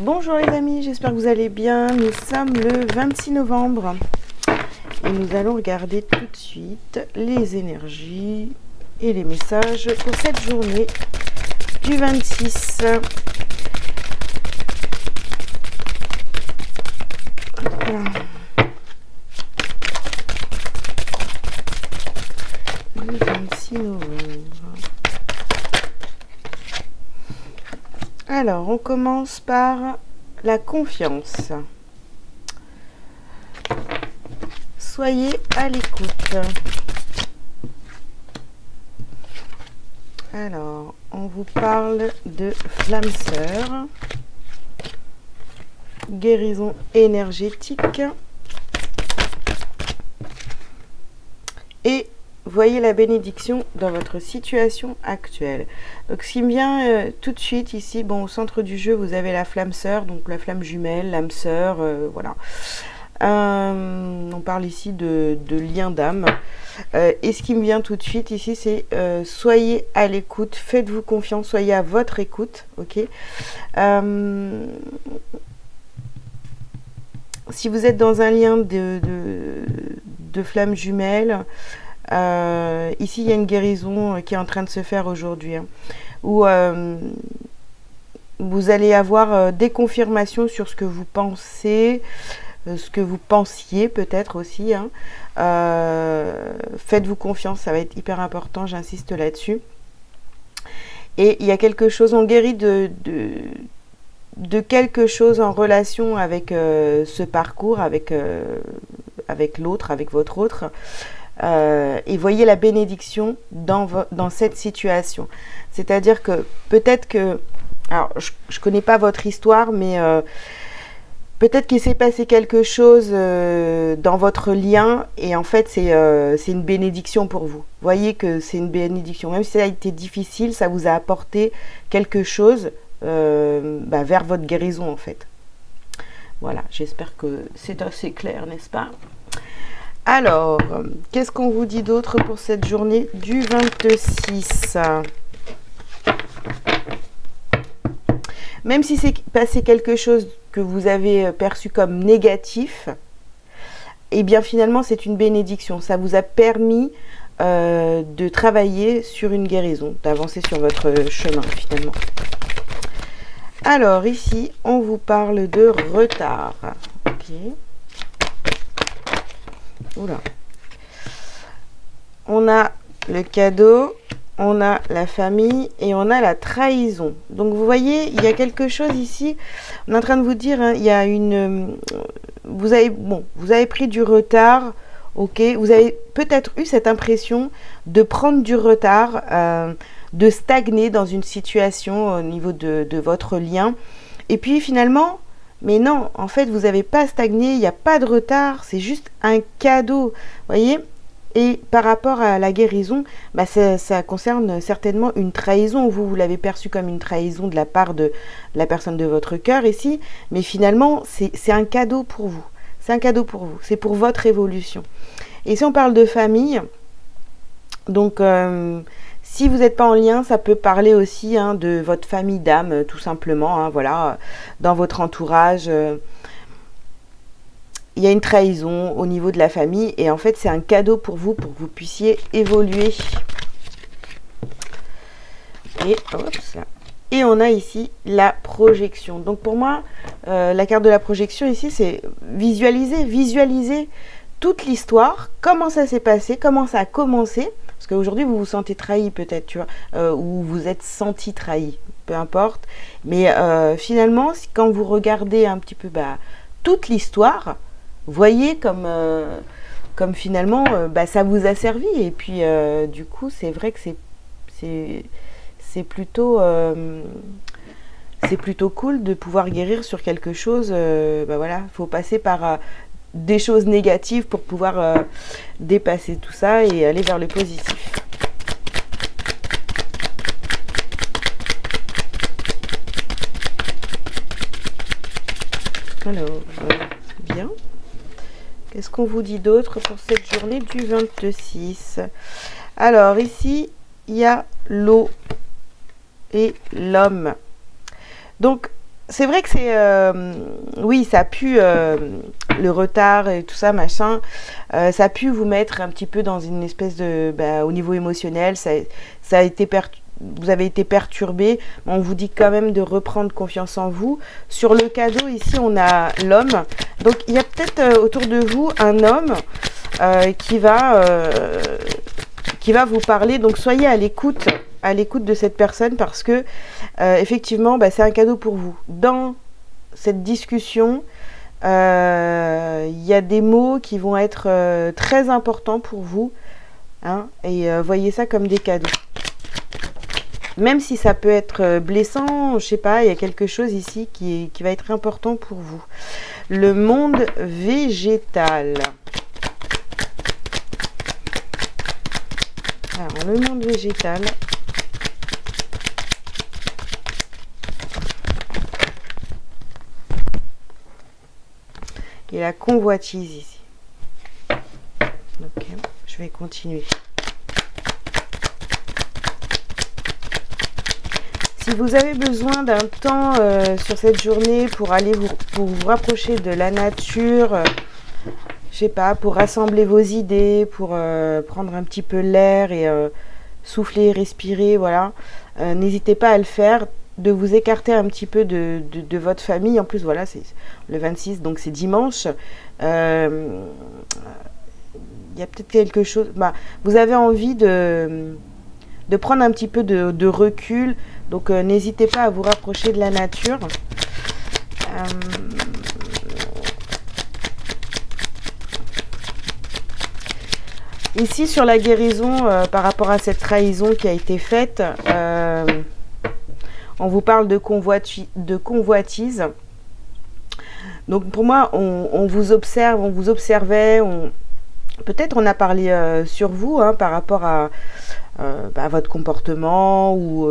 Bonjour les amis, j'espère que vous allez bien. Nous sommes le 26 novembre et nous allons regarder tout de suite les énergies et les messages pour cette journée du 26. Voilà. Le 26 novembre. Alors, on commence par la confiance. Soyez à l'écoute. Alors, on vous parle de flamme sœur, guérison énergétique et voyez la bénédiction dans votre situation actuelle. Donc ce qui me vient tout de suite ici, bon, au centre du jeu, vous avez la flamme sœur, donc la flamme jumelle, l'âme sœur, voilà. On parle ici de lien d'âme. Et ce qui me vient tout de suite ici, c'est soyez à l'écoute, faites-vous confiance, soyez à votre écoute, ok. Si vous êtes dans un lien de flamme jumelle, ici il y a une guérison qui est en train de se faire aujourd'hui, hein, où vous allez avoir des confirmations sur ce que vous pensez, ce que vous pensiez peut-être aussi, hein. Faites-vous confiance, ça va être hyper important, j'insiste là-dessus. Et il y a quelque chose, on guérit de quelque chose en relation avec ce parcours, avec l'autre, avec votre autre. Et voyez la bénédiction dans cette situation. C'est-à-dire que peut-être que, alors je connais pas votre histoire, mais peut-être qu'il s'est passé quelque chose dans votre lien et en fait c'est une bénédiction pour vous. Voyez que c'est une bénédiction. Même si ça a été difficile, ça vous a apporté quelque chose vers votre guérison en fait. Voilà, j'espère que c'est assez clair, n'est-ce pas ? Alors, qu'est-ce qu'on vous dit d'autre pour cette journée du 26 ? Même si c'est passé quelque chose que vous avez perçu comme négatif, eh bien finalement c'est une bénédiction. Ça vous a permis de travailler sur une guérison, d'avancer sur votre chemin finalement. Alors ici, on vous parle de retard. Ok. Oula. On a le cadeau, on a la famille et on a la trahison. Donc vous voyez, il y a quelque chose ici. On est en train de vous dire, hein, il y a une... vous avez pris du retard, ok. Vous avez peut-être eu cette impression de prendre du retard, de stagner dans une situation au niveau de votre lien. Et puis finalement... Mais non, en fait, vous n'avez pas stagné, il n'y a pas de retard, c'est juste un cadeau, voyez. Et par rapport à la guérison, ça concerne certainement une trahison. Vous l'avez perçu comme une trahison de la part de la personne de votre cœur ici, mais finalement, c'est un cadeau pour vous. C'est un cadeau pour vous, c'est pour votre évolution. Et si on parle de famille, donc... si vous n'êtes pas en lien, ça peut parler aussi de votre famille d'âme, tout simplement. Hein, voilà, dans votre entourage, il y a une trahison au niveau de la famille. Et en fait, c'est un cadeau pour que vous puissiez évoluer. Et on a ici la projection. Donc pour moi, la carte de la projection ici, c'est visualiser toute l'histoire, comment ça s'est passé, comment ça a commencé. Parce qu'aujourd'hui, vous vous sentez trahi peut-être, tu vois, ou vous êtes senti trahi, peu importe. Mais finalement, quand vous regardez un petit peu toute l'histoire, voyez comme finalement, ça vous a servi. Et puis, du coup, c'est vrai que c'est plutôt cool de pouvoir guérir sur quelque chose. Voilà, il faut passer par... des choses négatives pour pouvoir dépasser tout ça et aller vers le positif. Alors, bien. Qu'est-ce qu'on vous dit d'autre pour cette journée du 26 ? Alors, ici, il y a l'eau et l'homme. Donc, c'est vrai que c'est... oui, ça pue le retard et tout ça, machin. Ça a pu vous mettre un petit peu dans une espèce de... Bah, au niveau émotionnel, ça a été vous avez été perturbé. On vous dit quand même de reprendre confiance en vous. Sur le cadeau, ici, on a l'homme. Donc, il y a peut-être autour de vous un homme qui va vous parler. Donc, soyez à l'écoute de cette personne parce que effectivement, bah, c'est un cadeau pour vous. Dans cette discussion, il y a des mots qui vont être très importants pour vous, hein, et voyez ça comme des cadeaux. Même si ça peut être blessant, je sais pas, il y a quelque chose ici qui va être important pour vous. Le monde végétal. Alors, le monde végétal. Et la convoitise ici. Ok, je vais continuer. Si vous avez besoin d'un temps sur cette journée pour aller pour vous rapprocher de la nature, je sais pas, pour rassembler vos idées, pour prendre un petit peu l'air et souffler, respirer, voilà, n'hésitez pas à le faire, de vous écarter un petit peu de votre famille. En plus, voilà, c'est le 26, donc c'est dimanche. Il y a peut-être quelque chose... Bah, vous avez envie de prendre un petit peu de recul. Donc, n'hésitez pas à vous rapprocher de la nature. Ici, sur la guérison, par rapport à cette trahison qui a été faite, on vous parle de convoitise. Donc, pour moi, on vous observe, on vous observait. Peut-être on a parlé sur vous, hein, par rapport à votre comportement ou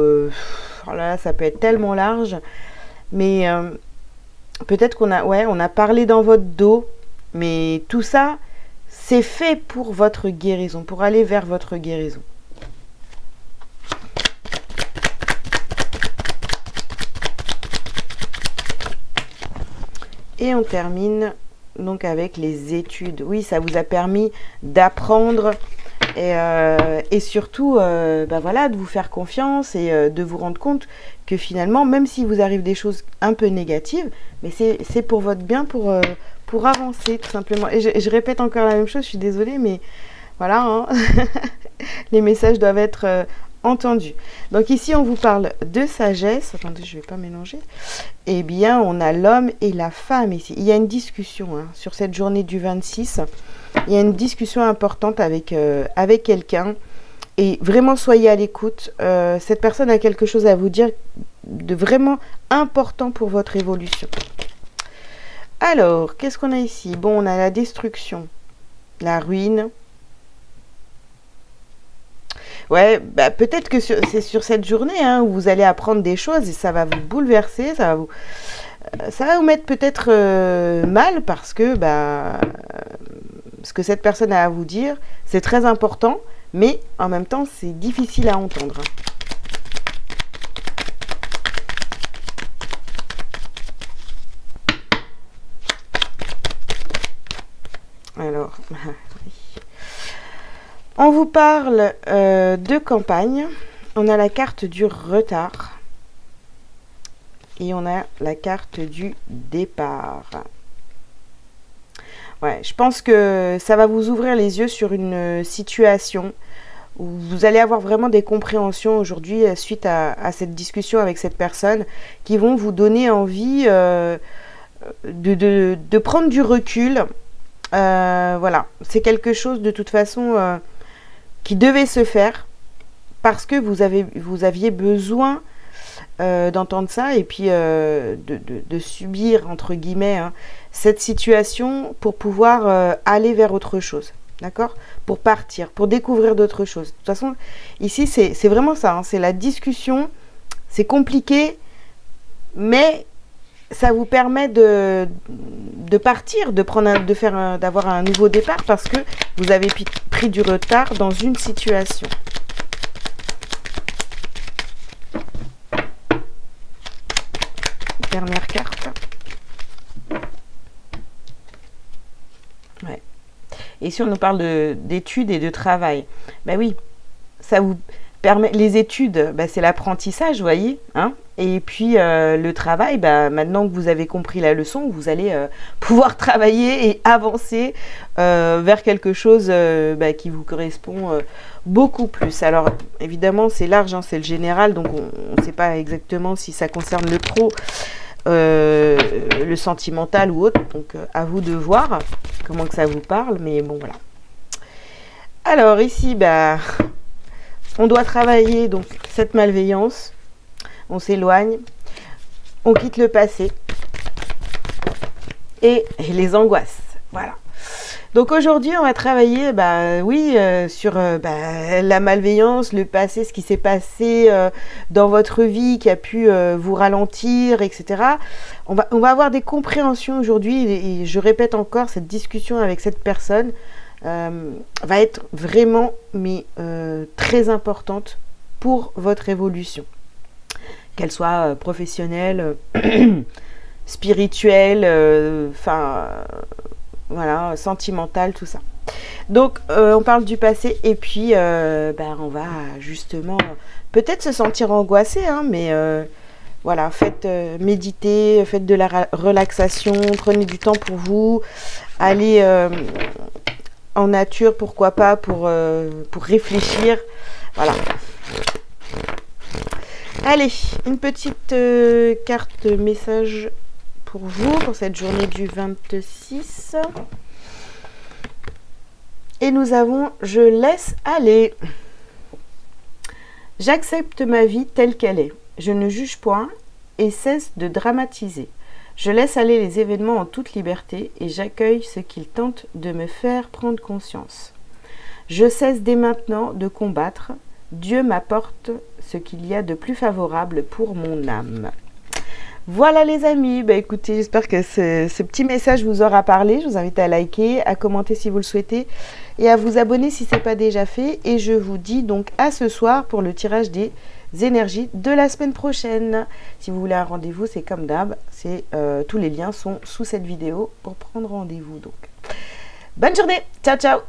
oh là, ça peut être tellement large, mais peut-être qu'on a parlé dans votre dos, mais tout ça c'est fait pour votre guérison, pour aller vers votre guérison. Et on termine donc avec les études. Oui, ça vous a permis d'apprendre et surtout voilà, de vous faire confiance et de vous rendre compte que finalement, même s'il vous arrive des choses un peu négatives, mais c'est pour votre bien, pour avancer tout simplement. Et je répète encore la même chose, je suis désolée, mais voilà, hein. Les messages doivent être entendus. Donc ici, on vous parle de sagesse. Attendez, je ne vais pas mélanger. Eh bien, on a l'homme et la femme ici. Il y a une discussion, hein, sur cette journée du 26. Il y a une discussion importante avec quelqu'un. Et vraiment, soyez à l'écoute. Cette personne a quelque chose à vous dire de vraiment important pour votre évolution. Alors, qu'est-ce qu'on a ici? Bon, on a la destruction, la ruine. Ouais, bah, peut-être que c'est sur cette journée, hein, où vous allez apprendre des choses et ça va vous bouleverser, ça va vous mettre peut-être mal parce que ce que cette personne a à vous dire, c'est très important, mais en même temps, c'est difficile à entendre. Alors, on vous parle de campagne. On a la carte du retard. Et on a la carte du départ. Ouais, je pense que ça va vous ouvrir les yeux sur une situation où vous allez avoir vraiment des compréhensions aujourd'hui suite à cette discussion avec cette personne qui vont vous donner envie de prendre du recul. Voilà, c'est quelque chose de toute façon qui devait se faire parce que vous aviez besoin d'entendre ça et puis de subir, entre guillemets, hein, cette situation pour pouvoir aller vers autre chose. D'accord? Pour partir, pour découvrir d'autres choses. De toute façon, ici, c'est vraiment ça. Hein, c'est la discussion. C'est compliqué, mais ça vous permet de partir, d'avoir un nouveau départ parce que vous avez pris du retard dans une situation. Dernière carte. Ouais. Et si on nous parle d'études et de travail, ben oui, ça vous permet. Les études, ben c'est l'apprentissage, vous voyez, hein. Et puis le travail, ben, maintenant que vous avez compris la leçon, vous allez pouvoir travailler et avancer vers quelque chose ben, qui vous correspond beaucoup plus. Alors évidemment, c'est large, hein, c'est le général, donc on ne sait pas exactement si ça concerne le pro. Le sentimental ou autre, donc à vous de voir comment que ça vous parle, mais bon voilà. Alors ici, bah, on doit travailler donc cette malveillance, on s'éloigne, on quitte le passé et les angoisses, voilà. Donc aujourd'hui, on va travailler, bah, oui, sur la malveillance, le passé, ce qui s'est passé dans votre vie, qui a pu vous ralentir, etc. On va avoir des compréhensions aujourd'hui, et je répète encore, cette discussion avec cette personne va être vraiment, mais très importante pour votre évolution. Qu'elle soit professionnelle, spirituelle, voilà, sentimental, tout ça. Donc, on parle du passé et puis, on va justement peut-être se sentir angoissé, hein, mais voilà, faites méditer, faites de la relaxation, prenez du temps pour vous, allez en nature, pourquoi pas, pour réfléchir. Voilà. Allez, une petite carte message pour vous, pour cette journée du 26. Et nous avons « Je laisse aller ». J'accepte ma vie telle qu'elle est. Je ne juge point et cesse de dramatiser. Je laisse aller les événements en toute liberté et j'accueille ce qu'ils tentent de me faire prendre conscience. Je cesse dès maintenant de combattre. Dieu m'apporte ce qu'il y a de plus favorable pour mon âme. Voilà les amis, bah écoutez, j'espère que ce petit message vous aura parlé. Je vous invite à liker, à commenter si vous le souhaitez et à vous abonner si ce n'est pas déjà fait. Et je vous dis donc à ce soir pour le tirage des énergies de la semaine prochaine. Si vous voulez un rendez-vous, c'est comme d'hab, tous les liens sont sous cette vidéo pour prendre rendez-vous. Donc, bonne journée, ciao ciao.